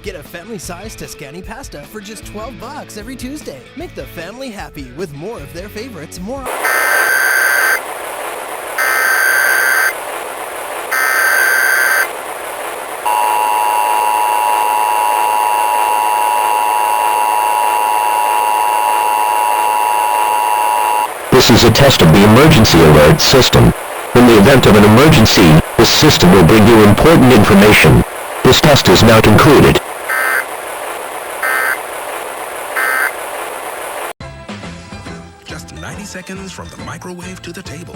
Get a family-sized Tuscany pasta for just $12 every Tuesday. Make the family happy with more of their favorites more. This is a test of the emergency alert system. In the event of an emergency, this system will bring you important information. This test is now concluded. Just 90 seconds from the microwave to the table.